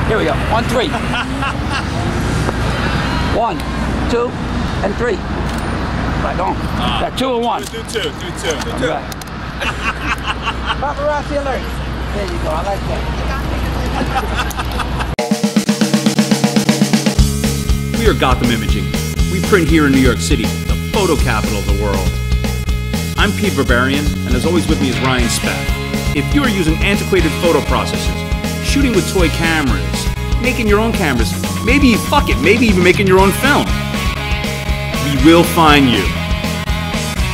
Here we go. On 3. 1, 2, and 3. Right on. Got 2 and 1. Do two. Right. Paparazzi alert. There you go. I like that. We are Gotham Imaging. We print here in New York City, the photo capital of the world. I'm Berberian, and as always with me is Ryan Speth. If you are using antiquated photo processes, shooting with toy cameras, making your own cameras, maybe even making your own film, we will find you.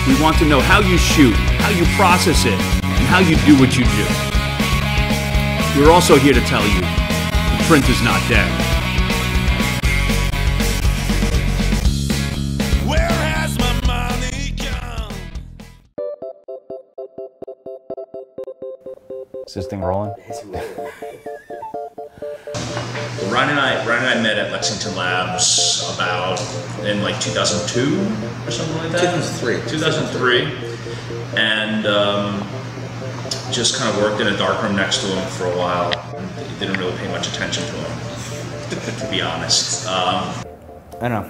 We want to know how you shoot, how you process it, and how you do what you do. We're also here to tell you, the print is not dead. Where has my money gone? Is this thing rolling? Ryan and I met at Lexington Labs about in like 2002 or something like that. 2003, and just kind of worked in a darkroom next to him for a while. Didn't really pay much attention to him, to be honest. I know.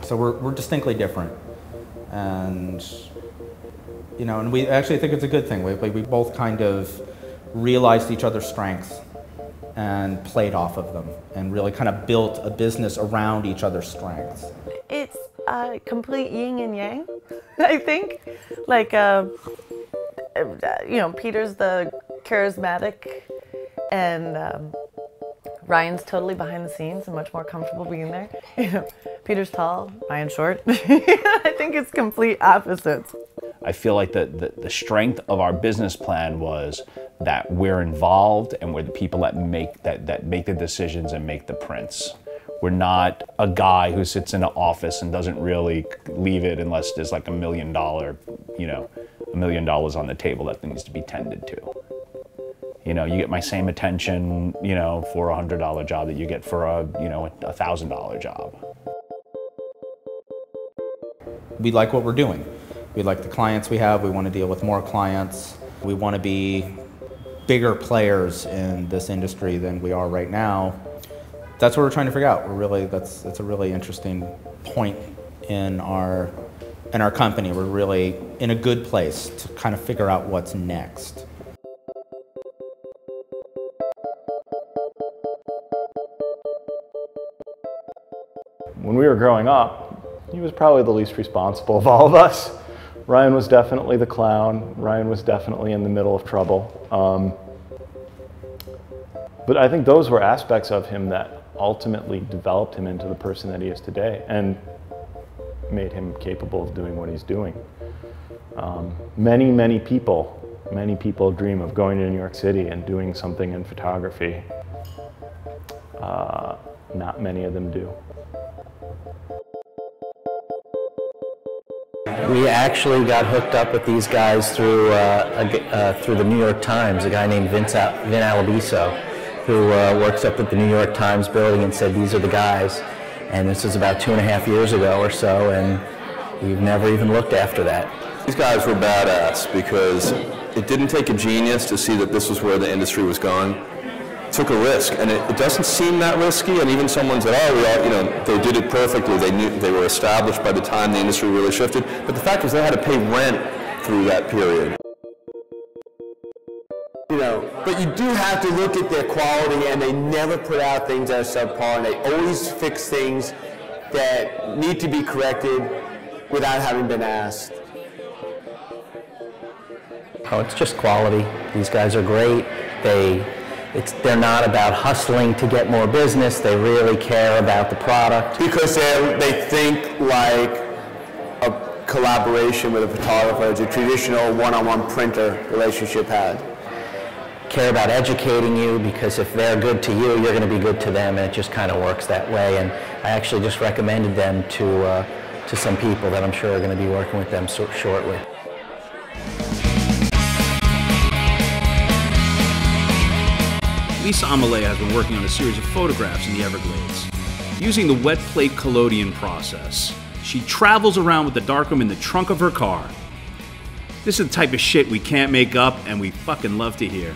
So we're distinctly different, and you know, and we actually think it's a good thing. We both kind of realized each other's strengths and played off of them and really kind of built a business around each other's strengths. It's a complete yin and yang, I think. Like, you know, Peter's the charismatic and Ryan's totally behind the scenes and much more comfortable being there. You know, Peter's tall, Ryan's short. I think it's complete opposites. I feel like the strength of our business plan was that we're involved and we're the people that make the decisions and make the prints. We're not a guy who sits in an office and doesn't really leave it unless there's like $1 million, you know, $1 million on the table that needs to be tended to. You know, you get my same attention, you know, for a $100 job that you get for a, you know, a $1,000 job. We like what we're doing. We like the clients we have. We want to deal with more clients. We want to be bigger players in this industry than we are right now. That's what we're trying to figure out. That's a really interesting point in our company. We're really in a good place to kind of figure out what's next. When we were growing up, he was probably the least responsible of all of us. Ryan was definitely the clown. Ryan was definitely in the middle of trouble. But I think those were aspects of him that ultimately developed him into the person that he is today and made him capable of doing what he's doing. Many people dream of going to New York City and doing something in photography. Not many of them do. We actually got hooked up with these guys through the New York Times, a guy named Vin Alabiso, who works up at the New York Times building, and said, these are the guys. And this was about 2.5 years ago or so, and we've never even looked after that. These guys were badass because it didn't take a genius to see that this was where the industry was going. It took a risk, and it doesn't seem that risky, and even someone said, oh, you know, they did it perfectly, they knew they were established by the time the industry really shifted, but the fact was they had to pay rent through that period. You know, but you do have to look at their quality, and they never put out things that are subpar, and they always fix things that need to be corrected without having been asked. Oh, it's just quality. These guys are great. They're not about hustling to get more business. They really care about the product. Because they think like a collaboration with a photographer is a traditional one-on-one printer relationship had. Care about educating you, because if they're good to you, you're going to be good to them, and it just kind of works that way. And I actually just recommended them to some people that I'm sure are going to be working with them shortly. Lisa Amelie has been working on a series of photographs in the Everglades. Using the wet plate collodion process, she travels around with the darkroom in the trunk of her car. This is the type of shit we can't make up and we fucking love to hear.